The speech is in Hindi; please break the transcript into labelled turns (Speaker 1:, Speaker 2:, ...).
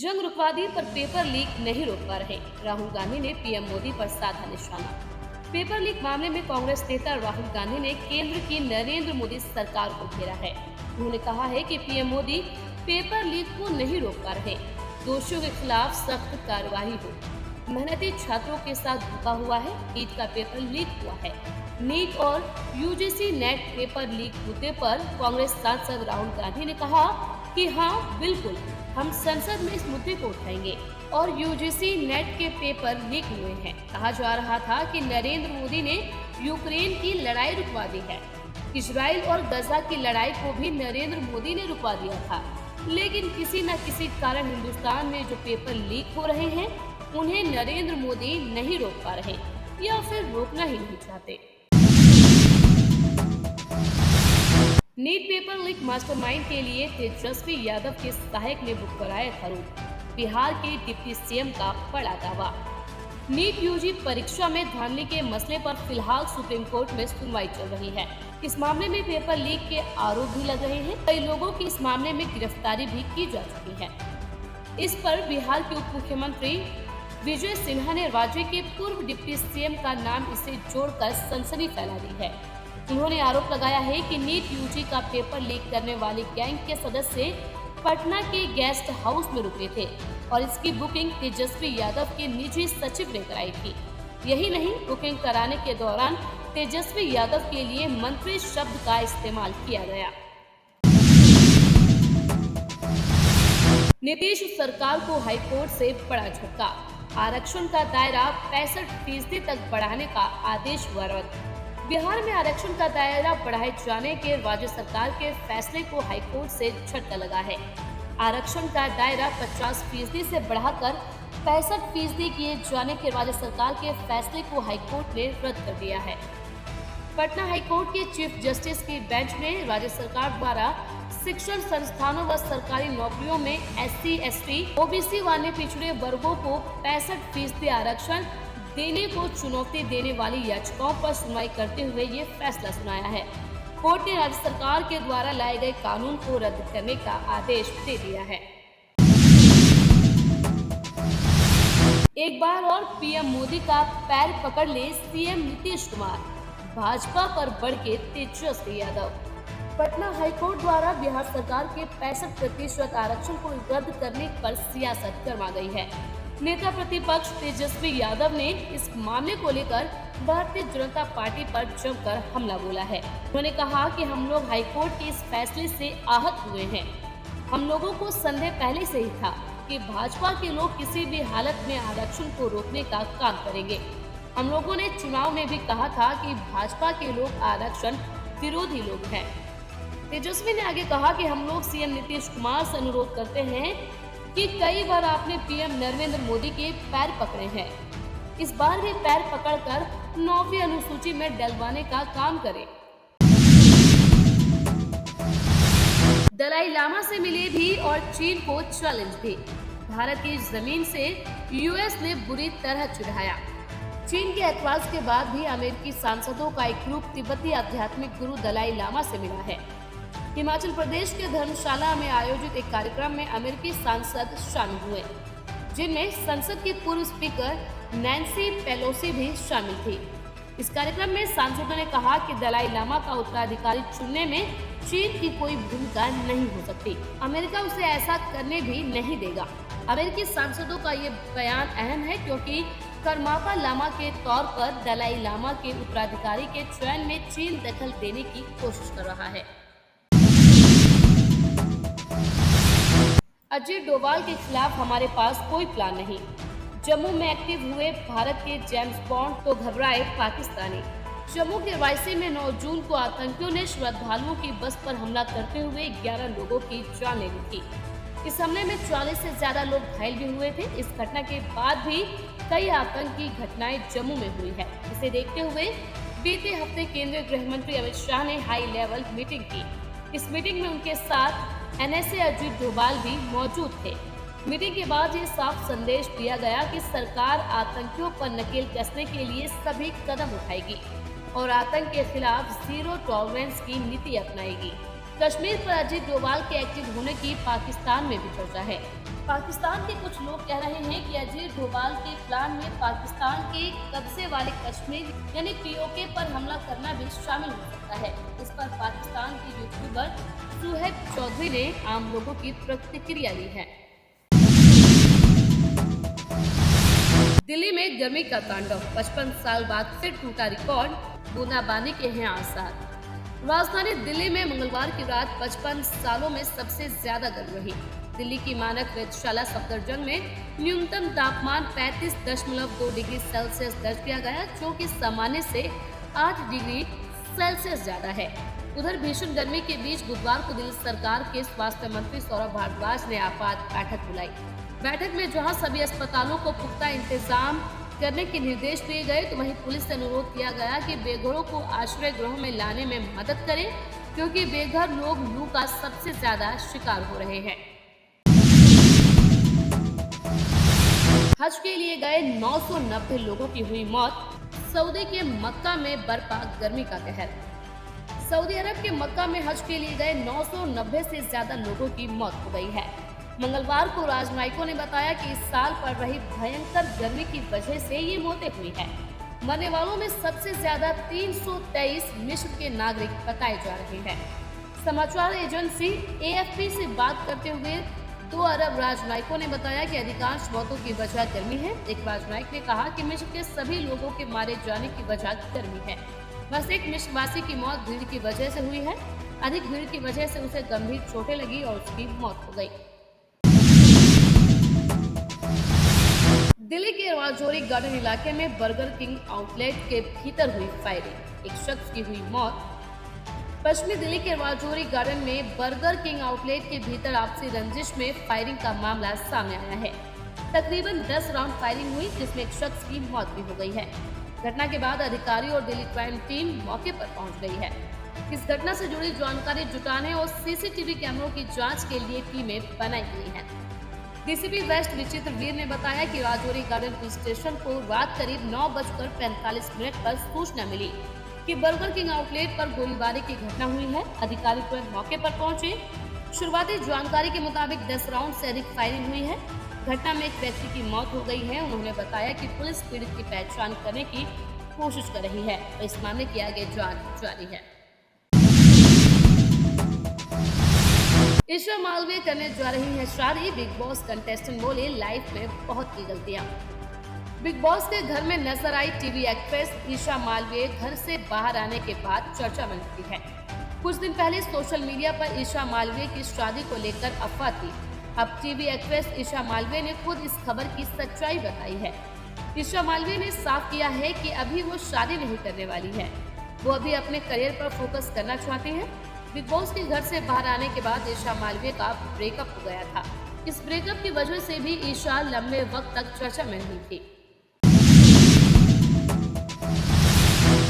Speaker 1: जंग रुकवा दी पर पेपर लीक नहीं रोक पा रहे। राहुल गांधी ने पीएम मोदी पर साधा निशाना। पेपर लीक मामले में कांग्रेस नेता राहुल गांधी ने केंद्र की नरेंद्र मोदी सरकार को घेरा है। उन्होंने कहा है कि पीएम मोदी पेपर लीक को नहीं रोक पा रहे, दोषियों के खिलाफ सख्त कार्रवाई हो। मेहनती छात्रों के साथ धोखा हुआ है, नीट का पेपर लीक हुआ है। नीट और यूजीसी नेट पेपर लीक मुद्दे पर कांग्रेस सांसद राहुल गांधी ने कहा कि हाँ बिल्कुल, हम संसद में इस मुद्दे को उठाएंगे और यूजीसी नेट के पेपर लीक हुए हैं। कहा जा रहा था कि नरेंद्र मोदी ने यूक्रेन की लड़ाई रुकवा दी है। इजराइल और गजा की लड़ाई को भी नरेंद्र मोदी ने रुकवा दिया था, लेकिन किसी न किसी कारण हिंदुस्तान में जो पेपर लीक हो रहे हैं उन्हें नरेंद्र मोदी नहीं रोक पा रहे या फिर रोकना ही नहीं चाहते। नीट पेपर लीक मास्टरमाइंड के लिए तेजस्वी यादव के सहायक ने बुक कराया था रूट। बिहार के डिप्टी सीएम का बड़ा दावा। नीट यूजी परीक्षा में धांधली के मसले पर फिलहाल सुप्रीम कोर्ट में सुनवाई चल रही है। इस मामले में पेपर लीक के आरोप भी लग रहे हैं। कई लोगों की इस मामले में गिरफ्तारी भी की जा चुकी है। इस पर बिहार के उप मुख्यमंत्री विजय सिन्हा ने राज्य के पूर्व डिप्टी सीएम का नाम इसे जोड़कर सनसनी फैला दी है। उन्होंने आरोप लगाया है कि नीट यूजी का पेपर लीक करने वाली गैंग के सदस्य पटना के गेस्ट हाउस में रुके थे और इसकी बुकिंग तेजस्वी यादव के निजी सचिव ने कराई थी। यही नहीं, बुकिंग कराने के दौरान तेजस्वी यादव के लिए मंत्री शब्द का इस्तेमाल किया गया। नीतीश सरकार को हाईकोर्ट से बड़ा झटका। आरक्षण का दायरा 65% तक बढ़ाने का आदेश हुआ रद्द। बिहार में आरक्षण का दायरा बढ़ाए जाने के राज्य सरकार के फैसले को हाईकोर्ट से झटका लगा है। आरक्षण का दायरा 50% से बढ़ाकर 65% किए जाने के राज्य सरकार के फैसले को हाईकोर्ट ने रद्द कर दिया है। पटना हाईकोर्ट के चीफ जस्टिस की बेंच ने राज्य सरकार द्वारा शिक्षण संस्थानों व सरकारी नौकरियों में SC, ST, OBC वाले पिछड़े वर्गों को 65% आरक्षण देने को चुनौती देने वाली याचिकाओं पर सुनवाई करते हुए ये फैसला सुनाया है। कोर्ट ने राज्य सरकार के द्वारा लाए गए कानून को रद्द करने का आदेश दे दिया है। एक बार और पीएम मोदी का पैर पकड़ ले सीएम नीतीश कुमार। भाजपा पर बढ़ के तेजस्वी यादव। पटना हाईकोर्ट द्वारा बिहार सरकार के 65% आरक्षण को रद्द करने पर सियासत गरमा गई है। नेता प्रतिपक्ष तेजस्वी यादव ने इस मामले को लेकर भारतीय जनता पार्टी पर जमकर हमला बोला है। उन्होंने कहा कि हम लोग हाईकोर्ट के इस फैसले से आहत हुए हैं। हम लोगों को संदेह पहले से ही था कि भाजपा के लोग किसी भी हालत में आरक्षण को रोकने का काम करेंगे। हम लोगों ने चुनाव में भी कहा था कि भाजपा के लोग आरक्षण विरोधी लोग हैं। तेजस्वी ने आगे कहा कि हम लोग सीएम नीतीश कुमार से अनुरोध करते हैं कि कई बार आपने पीएम नरेंद्र मोदी के पैर पकड़े हैं, इस बार भी पैर पकड़कर 9वीं अनुसूची में डलवाने का काम करें। दलाई लामा से मिले भी और चीन को चैलेंज भी। भारत की जमीन से यूएस ने बुरी तरह चिढ़ाया। चीन के ऐतराज के बाद भी अमेरिकी सांसदों का एक ग्रुप तिब्बती आध्यात्मिक गुरु दलाई लामा से मिला है। हिमाचल प्रदेश के धर्मशाला में आयोजित एक कार्यक्रम में अमेरिकी सांसद शामिल हुए, जिनमें संसद की पूर्व स्पीकर नैन्सी पेलोसी भी शामिल थी। इस कार्यक्रम में सांसदों ने कहा कि दलाई लामा का उत्तराधिकारी चुनने में चीन की कोई भूमिका नहीं हो सकती। अमेरिका उसे ऐसा करने भी नहीं देगा। अमेरिकी सांसदों का ये बयान अहम है क्योंकि करमापा लामा के तौर पर दलाई लामा के उत्तराधिकारी के चयन में चीन दखल देने की कोशिश कर रहा है। अजय डोभाल के खिलाफ हमारे पास कोई प्लान नहीं। जम्मू में एक्टिव हुए भारत के जेम्स बॉन्ड तो घबराए पाकिस्तानी। जम्मू के वायसी में 9 जून को आतंकियों ने श्रद्धालुओं की बस पर हमला करते हुए 11 लोगों की जान ले ली थी। इस हमले में 40 से ज्यादा लोग घायल भी हुए थे। इस घटना के बाद भी कई आतंकी घटनाएं जम्मू में हुई है। इसे देखते हुए बीते हफ्ते केंद्रीय गृह मंत्री अमित शाह ने हाई लेवल मीटिंग की। इस मीटिंग में उनके साथ NSA अजय डोभाल भी मौजूद थे। मीटिंग के बाद ये साफ संदेश दिया गया कि सरकार आतंकियों पर नकेल कसने के लिए सभी कदम उठाएगी और आतंक के खिलाफ जीरो टॉलरेंस की नीति अपनाएगी। कश्मीर पर अजीत डोभाल के एक्टिव होने की पाकिस्तान में भी चर्चा है। पाकिस्तान के कुछ लोग कह रहे हैं कि अजीत डोभाल के प्लान में पाकिस्तान के कब्जे वाले कश्मीर यानी पीओके पर हमला करना भी शामिल हो सकता है। इस पर पाकिस्तान के यूट्यूबर सुहेब चौधरी ने आम लोगों की प्रतिक्रिया ली है। दिल्ली में गर्मी का तांडव, 55 साल बाद फिर टूटा रिकॉर्ड, बूंदाबांदी के हैं आसार। राजधानी दिल्ली में मंगलवार की रात 55 सालों में सबसे ज्यादा गर्म रही। दिल्ली की मानक वेधशाला सफदरजंग में न्यूनतम तापमान 35.2 डिग्री सेल्सियस दर्ज किया गया, जो कि सामान्य से 8 डिग्री सेल्सियस ज्यादा है। उधर भीषण गर्मी के बीच बुधवार को दिल्ली सरकार के स्वास्थ्य मंत्री सौरभ भारद्वाज ने आपात बैठक बुलाई। बैठक में जहां सभी अस्पतालों को पुख्ता इंतजाम करने के निर्देश दिए गए, तो वहीं पुलिस से अनुरोध किया गया कि बेघरों को आश्रय गृहों में लाने में मदद करें, क्योंकि बेघर लोग लू का सबसे ज्यादा शिकार हो रहे हैं। हज के लिए गए 990 लोगों की हुई मौत, सऊदी के मक्का में बरपा गर्मी का कहर। सऊदी अरब के मक्का में हज के लिए गए 990 से ज्यादा लोगों की मौत हो गई है। मंगलवार को राजनयिकों ने बताया कि इस साल पड़ रही भयंकर गर्मी की वजह से ये मौतें हुई हैं। मरने वालों में सबसे ज्यादा 323 मिस्र के नागरिक बताए जा रहे हैं। समाचार एजेंसी AFP से बात करते हुए 2 अरब राजनयिकों ने बताया कि अधिकांश मौतों की वजह गर्मी है। एक राजनयिक ने कहा कि मिस्र के सभी लोगों के मारे जाने की वजह गर्मी है। बस एक मिस्रवासी की मौत भीड़ की वजह से हुई है। अधिक भीड़ की वजह से उसे गंभीर चोटें लगी और उसकी मौत हो गई। दिल्ली के राजौरी गार्डन इलाके में बर्गर किंग आउटलेट के भीतर हुई फायरिंग, एक शख्स की हुई मौत। पश्चिमी दिल्ली के राजौरी गार्डन में बर्गर किंग आउटलेट के भीतर आपसी रंजिश में फायरिंग का मामला सामने आया है। तकरीबन 10 राउंड फायरिंग हुई, जिसमें एक शख्स की मौत भी हो गई है। घटना के बाद अधिकारी और दिल्ली क्राइम टीम मौके पर पहुंच गई है। इस घटना से जुड़ी जानकारी जुटाने और CCTV कैमरों की जांच के लिए टीमें बनाई गई हैं। DCP वेस्ट विचित्र वीर ने बताया कि राजौरी गार्डन पुलिस स्टेशन को रात करीब 9:45 पर सूचना मिली कि बर्गर किंग आउटलेट पर गोलीबारी की घटना हुई है। अधिकारी तुरंत मौके पर पहुंचे। शुरुआती जानकारी के मुताबिक 10 राउंड से अधिक फायरिंग हुई है। घटना में एक व्यक्ति की मौत हो गई है। उन्होंने बताया कि पुलिस पीड़ित की पहचान करने की कोशिश कर रही है और इस मामले की आगे जांच जारी है। ईशा मालवीय करने जा रही है शादी, बिग बॉस कंटेस्टेंट बोले लाइफ में बहुत की गलतियां। बिग बॉस के घर में नजर आई टीवी एक्ट्रेस ईशा मालवीय घर से बाहर आने के बाद चर्चा में चुकी है। कुछ दिन पहले सोशल मीडिया पर ईशा मालवीय की शादी को लेकर अफवाह थी। अब टीवी एक्ट्रेस ईशा मालवीय ने खुद इस खबर की सच्चाई बताई है। ईशा मालवीय ने साफ किया है कि अभी वो शादी नहीं करने वाली है। वो अभी अपने करियर पर फोकस करना चाहती हैं। बिग बॉस के घर से बाहर आने के बाद ईशा मालवीय का ब्रेकअप हो गया था। इस ब्रेकअप की वजह से भी ईशा लंबे वक्त तक चर्चा में रही थी।